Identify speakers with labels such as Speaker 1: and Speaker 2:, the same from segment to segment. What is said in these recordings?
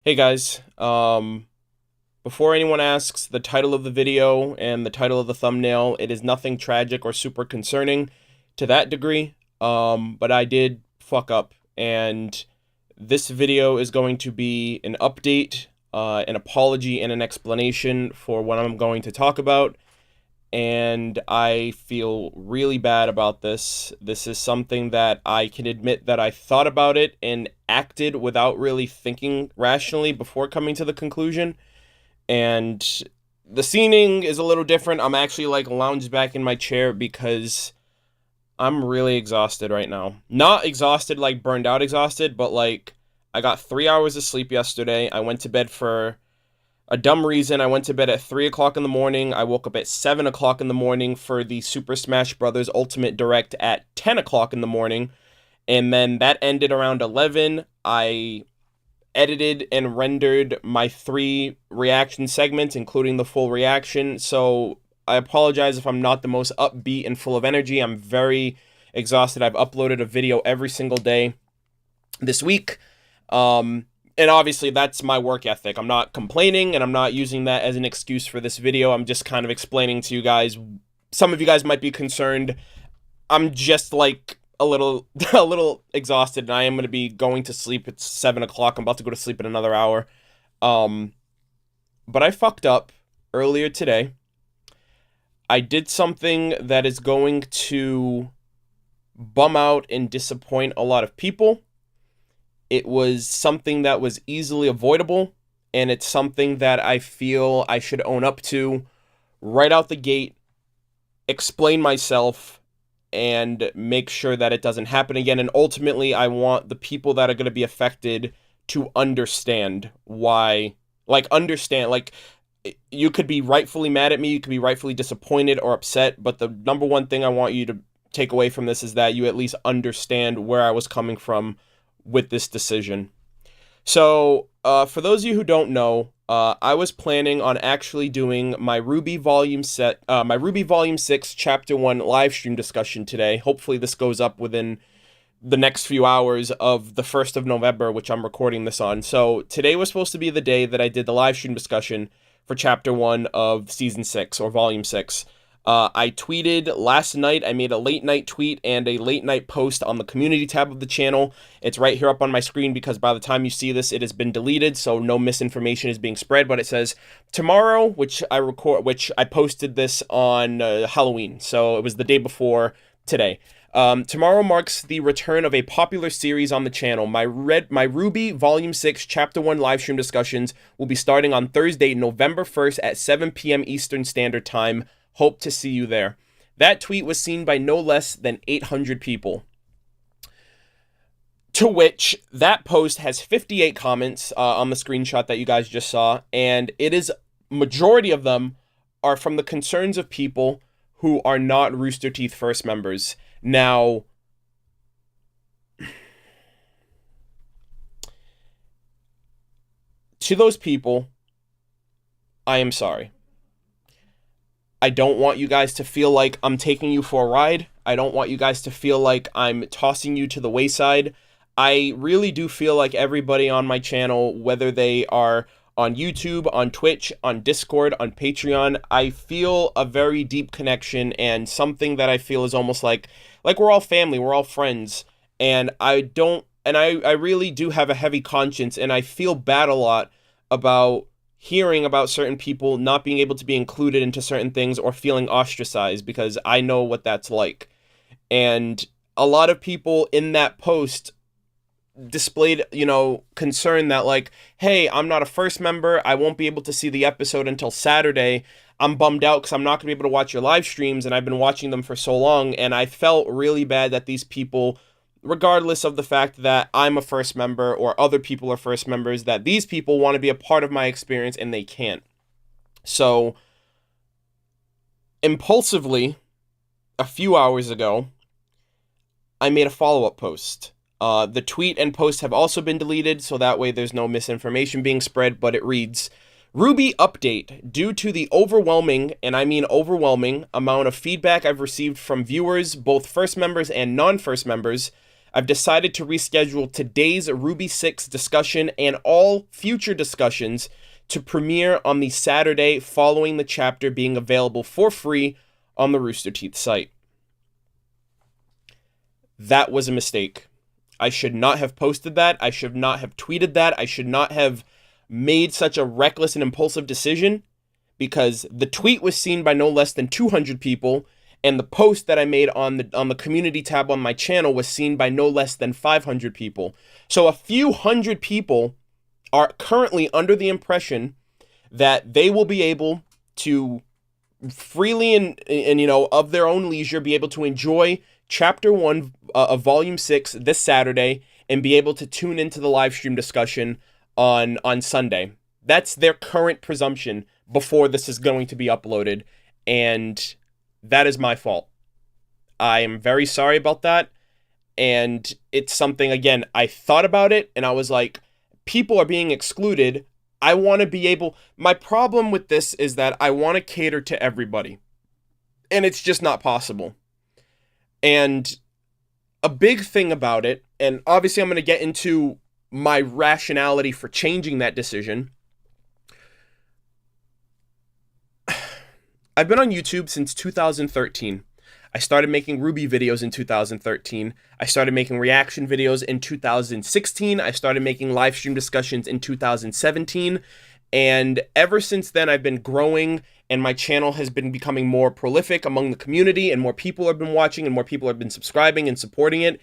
Speaker 1: Hey guys, before anyone asks, the title of the video and the title of the thumbnail, it is nothing tragic or super concerning to that degree, but I did fuck up, and this video is going to be an update, an apology, and an explanation for what I'm going to talk about, and I feel really bad about this. This is something that I can admit that I thought about it and acted without really thinking rationally before coming to the conclusion. And the scening is a little different. I'm actually like lounged back in my chair because I'm really exhausted right now. Not exhausted like burned out exhausted, but like I got 3 hours of sleep yesterday. I went to bed for a dumb reason. I went to bed at 3 o'clock in the morning. I woke up at 7 o'clock in the morning for the Super Smash Bros. Ultimate Direct at 10 o'clock in the morning. And then that ended around 11. I edited and rendered my 3 reaction segments, including the full reaction. So I apologize if I'm not the most upbeat and full of energy. I'm very exhausted. I've uploaded a video every single day this week. And obviously that's my work ethic. I'm not complaining and I'm not using that as an excuse for this video. I'm just kind of explaining to you guys. Some of you guys might be concerned. I'm just like a little exhausted, and I am going to be going to sleep. It's 7 o'clock. I'm about to go to sleep in another hour. But I fucked up earlier today. I did something that is going to bum out and disappoint a lot of people. It was something that was easily avoidable, and it's something that I feel I should own up to right out the gate, explain myself, and make sure that it doesn't happen again. And ultimately, I want the people that are going to be affected to understand why, you could be rightfully mad at me, you could be rightfully disappointed or upset, but the number one thing I want you to take away from this is that you at least understand where I was coming from with this decision. So, for those of you who don't know, I was planning on actually doing my RWBY Volume 6 Chapter 1 live stream discussion today. Hopefully this goes up within the next few hours of the 1st of November, which I'm recording this on. So today was supposed to be the day that I did the live stream discussion for Chapter 1 of Season 6, or Volume 6. I tweeted last night. I made a late night tweet and a late night post on the community tab of the channel. It's right here up on my screen because by the time you see this, it has been deleted, so no misinformation is being spread. But it says tomorrow, which I posted this on Halloween, so it was the day before today. Tomorrow marks the return of a popular series on the channel. My RWBY Volume 6 Chapter 1 livestream discussions will be starting on Thursday, November 1st at 7 p.m. Eastern Standard Time. Hope to see you there. That tweet was seen by no less than 800 people. To which that post has 58 comments on the screenshot that you guys just saw, and majority of them are from the concerns of people who are not Rooster Teeth First members. Now, to those people, I am sorry. I don't want you guys to feel like I'm taking you for a ride. I don't want you guys to feel like I'm tossing you to the wayside. I really do feel like everybody on my channel, whether they are on YouTube, on Twitch, on Discord, on Patreon, I feel a very deep connection and something that I feel is almost like we're all family, we're all friends. And I really do have a heavy conscience, and I feel bad a lot about hearing about certain people not being able to be included into certain things or feeling ostracized, because I know what that's like. And a lot of people in that post displayed, concern that like, hey, I'm not a first member. I won't be able to see the episode until Saturday. I'm bummed out because I'm not going to be able to watch your live streams, and I've been watching them for so long. And I felt really bad that these people, regardless of the fact that I'm a first member or other people are first members, that these people want to be a part of my experience and they can't. So, impulsively, a few hours ago, I made a follow-up post. The tweet and post have also been deleted, so that way there's no misinformation being spread, but it reads, RWBY update. Due to the overwhelming, and I mean overwhelming, amount of feedback I've received from viewers, both first members and non-first members, I've decided to reschedule today's RWBY 6 discussion and all future discussions to premiere on the Saturday following the chapter being available for free on the Rooster Teeth site. That was a mistake. I should not have posted that. I should not have tweeted that. I should not have made such a reckless and impulsive decision, because the tweet was seen by no less than 200 people, and the post that I made on the community tab on my channel was seen by no less than 500 people. So a few hundred people are currently under the impression that they will be able to freely and of their own leisure be able to enjoy Chapter 1 of Volume 6 this Saturday and be able to tune into the live stream discussion on Sunday. That's their current presumption before this is going to be uploaded, and that is my fault. I am very sorry about that, and it's something, again, I thought about it, and I was like, people are being excluded. I want to be able... My problem with this is that I want to cater to everybody, and it's just not possible. And a big thing about it, and obviously I'm going to get into my rationality for changing that decision. I've been on YouTube since 2013. I started making RWBY videos in 2013. I started making reaction videos in 2016. I started making live stream discussions in 2017. And ever since then, I've been growing, and my channel has been becoming more prolific among the community, and more people have been watching, and more people have been subscribing and supporting it.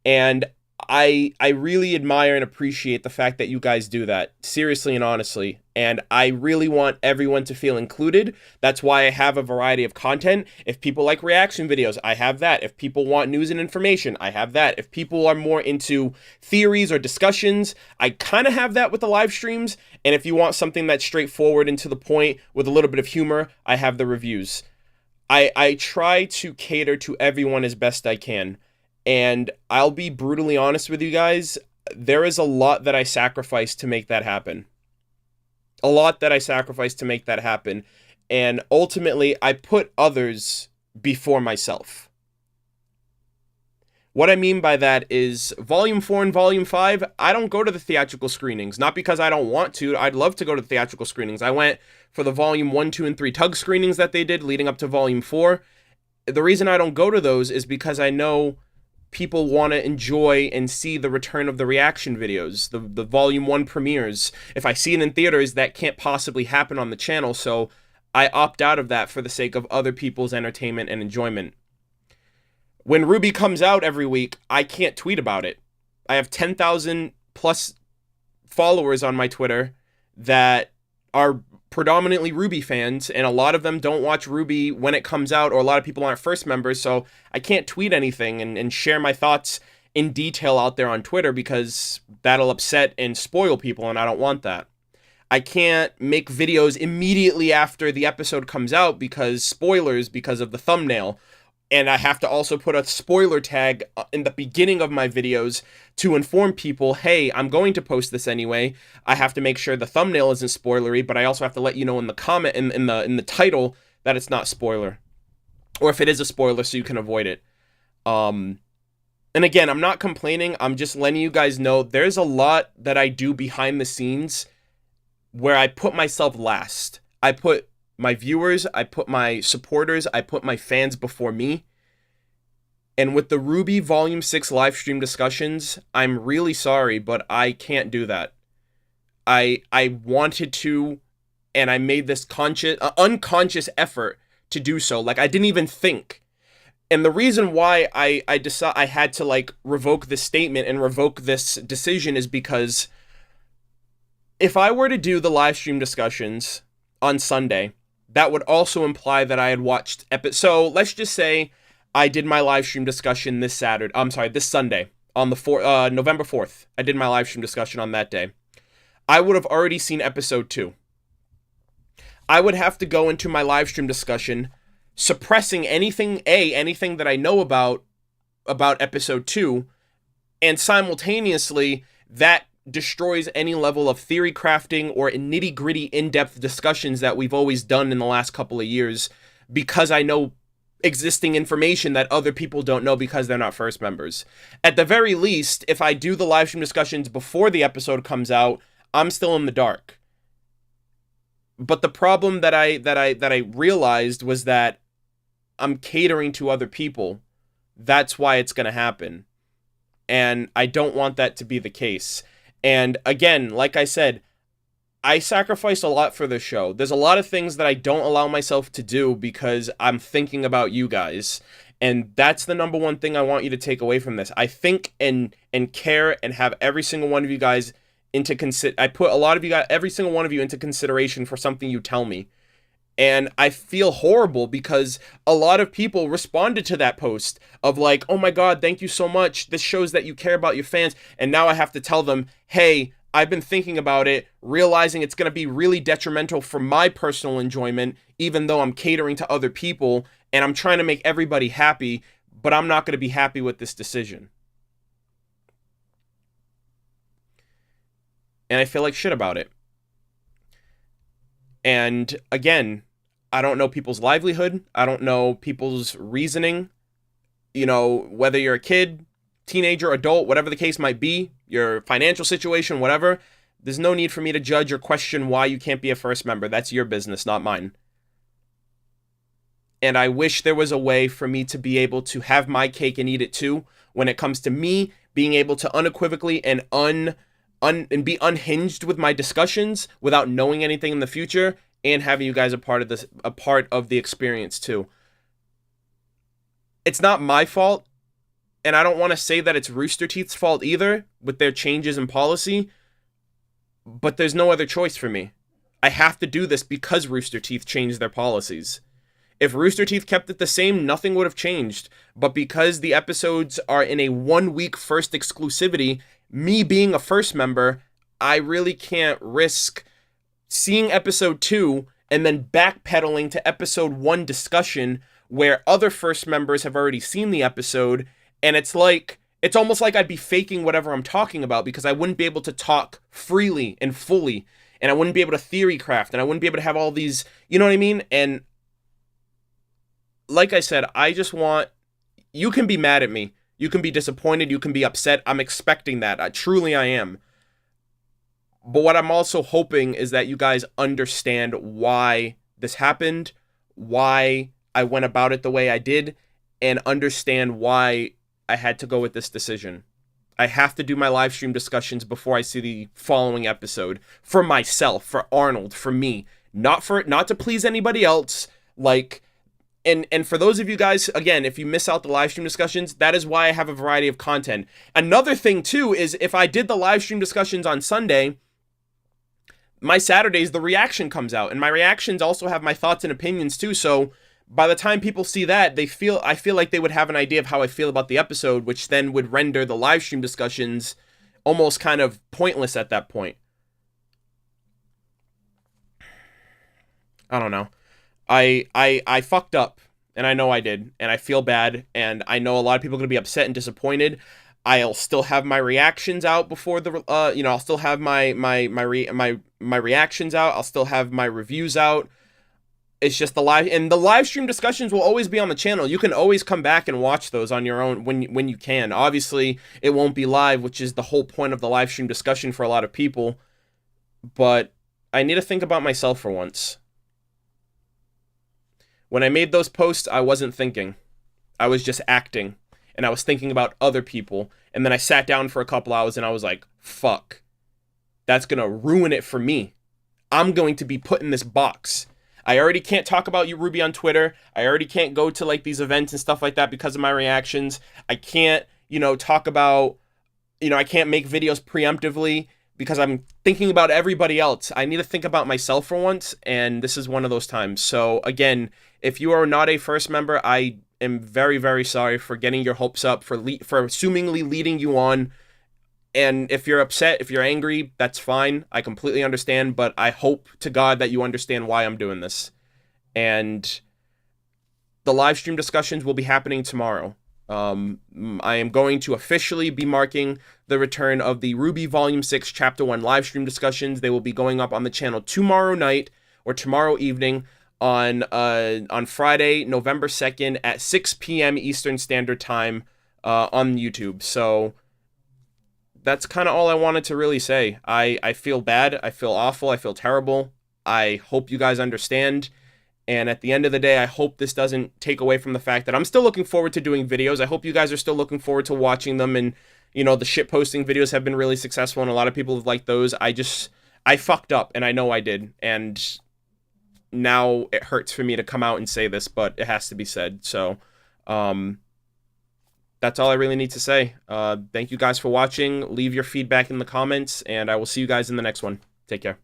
Speaker 1: And I really admire and appreciate the fact that you guys do that, seriously and honestly. And I really want everyone to feel included. That's why I have a variety of content. If people like reaction videos, I have that. If people want news and information, I have that. If people are more into theories or discussions, I kind of have that with the live streams. And if you want something that's straightforward and to the point with a little bit of humor, I have the reviews. I try to cater to everyone as best I can. And I'll be brutally honest with you guys, there is a lot that I sacrificed to make that happen. A lot that I sacrificed to make that happen. And ultimately, I put others before myself. What I mean by that is Volume 4 and Volume 5, I don't go to the theatrical screenings. Not because I don't want to. I'd love to go to the theatrical screenings. I went for the Volume 1, 2, and 3 tug screenings that they did leading up to Volume 4. The reason I don't go to those is because I know people want to enjoy and see the return of the reaction videos, the Volume 1 premieres. If I see it in theaters, that can't possibly happen on the channel, so I opt out of that for the sake of other people's entertainment and enjoyment. When RWBY comes out every week, I can't tweet about it. I have 10,000 plus followers on my Twitter that are predominantly RWBY fans, and a lot of them don't watch RWBY when it comes out, or a lot of people aren't first members, so I can't tweet anything and share my thoughts in detail out there on Twitter, because that'll upset and spoil people, and I don't want that. I can't make videos immediately after the episode comes out because spoilers, because of the thumbnail. And I have to also put a spoiler tag in the beginning of my videos to inform people, hey, I'm going to post this anyway. I have to make sure the thumbnail isn't spoilery, but I also have to let you know in the comment, in the title, that it's not spoiler. Or if it is a spoiler, so you can avoid it. And again, I'm not complaining. I'm just letting you guys know there's a lot that I do behind the scenes where I put myself last. I put my viewers, I put my supporters, I put my fans before me. And with the RWBY Volume 6 live stream discussions, I'm really sorry, but I can't do that. I wanted to, and I made this unconscious effort to do so. Like, I didn't even think. And the reason why I had to, revoke this statement and revoke this decision is because if I were to do the live stream discussions on Sunday, that would also imply that I had watched So let's just say I did my live stream discussion this Sunday, on the November 4th. I did my live stream discussion on that day. I would have already seen episode 2. I would have to go into my live stream discussion suppressing anything that I know about episode 2, and simultaneously that destroys any level of theory crafting or nitty-gritty in-depth discussions that we've always done in the last couple of years, because I know existing information that other people don't know because they're not first members. At the very least, if I do the live stream discussions before the episode comes out, I'm still in the dark. But the problem that I realized was that I'm catering to other people. That's why it's going to happen. And I don't want that to be the case. And again, like I said, I sacrifice a lot for this show. There's a lot of things that I don't allow myself to do because I'm thinking about you guys. And that's the number one thing I want you to take away from this. I think and care and have every single one of you guys I put a lot of you guys, every single one of you into consideration for something you tell me. And I feel horrible because a lot of people responded to that post of like, oh my God, thank you so much. This shows that you care about your fans. And now I have to tell them, hey, I've been thinking about it, realizing it's going to be really detrimental for my personal enjoyment, even though I'm catering to other people and I'm trying to make everybody happy, but I'm not going to be happy with this decision. And I feel like shit about it. And again, I don't know people's livelihood. I don't know people's reasoning. You know, whether you're a kid, teenager, adult, whatever the case might be, your financial situation, whatever, there's no need for me to judge or question why you can't be a first member. That's your business, not mine. And I wish there was a way for me to be able to have my cake and eat it too when it comes to me being able to unequivocally and be unhinged with my discussions without knowing anything in the future and having you guys a part of the experience too. It's not my fault, and I don't want to say that it's Rooster Teeth's fault either with their changes in policy, but there's no other choice for me. I have to do this because Rooster Teeth changed their policies. If Rooster Teeth kept it the same, nothing would have changed. But because the episodes are in a 1 week first exclusivity, me being a first member, I really can't risk seeing episode 2 and then backpedaling to episode 1 discussion where other first members have already seen the episode. And it's almost like I'd be faking whatever I'm talking about because I wouldn't be able to talk freely and fully. And I wouldn't be able to theory craft. And I wouldn't be able to have all these, you know what I mean? And like I said, I just want, you can be mad at me. You can be disappointed. You can be upset. I'm expecting that. I am. But what I'm also hoping is that you guys understand why this happened, why I went about it the way I did, and understand why I had to go with this decision. I have to do my live stream discussions before I see the following episode for myself, for Arnold, for me, not to please anybody else. And for those of you guys, again, if you miss out the live stream discussions, that is why I have a variety of content. Another thing, too, is if I did the live stream discussions on Sunday, my Saturdays, the reaction comes out. And my reactions also have my thoughts and opinions, too. So by the time people see that, I feel like they would have an idea of how I feel about the episode, which then would render the live stream discussions almost kind of pointless at that point. I don't know. I fucked up, and I know I did, and I feel bad, and I know a lot of people are going to be upset and disappointed. I'll still have my reactions out before the, I'll still have my reactions out. I'll still have my reviews out. It's just the live stream discussions will always be on the channel. You can always come back and watch those on your own when you can. Obviously, it won't be live, which is the whole point of the live stream discussion for a lot of people. But I need to think about myself for once. When I made those posts, I wasn't thinking. I was just acting. And I was thinking about other people. And then I sat down for a couple hours and I was like, fuck. That's going to ruin it for me. I'm going to be put in this box. I already can't talk about RWBY on Twitter. I already can't go to like these events and stuff like that because of my reactions. I can't, talk about, I can't make videos preemptively because I'm thinking about everybody else. I need to think about myself for once, and this is one of those times. So again, if you are not a first member, I am very, very sorry for getting your hopes up, for assumingly leading you on. And if you're upset, if you're angry, that's fine. I completely understand, but I hope to God that you understand why I'm doing this. And the live stream discussions will be happening tomorrow. I am going to officially be marking the return of the RWBY Volume 6 Chapter 1 live stream discussions. They will be going up on the channel tomorrow night or tomorrow evening. on Friday, November 2nd at 6 p.m. Eastern Standard Time on YouTube. So that's kind of all I wanted to really say. I feel bad. I feel awful. I feel terrible. I hope you guys understand. And at the end of the day, I hope this doesn't take away from the fact that I'm still looking forward to doing videos. I hope you guys are still looking forward to watching them. And, you know, the shit posting videos have been really successful, and a lot of people have liked those. I fucked up, and I know I did. And now it hurts for me to come out and say this, but it has to be said. So, that's all I really need to say. Thank you guys for watching. Leave your feedback in the comments, and I will see you guys in the next one. Take care.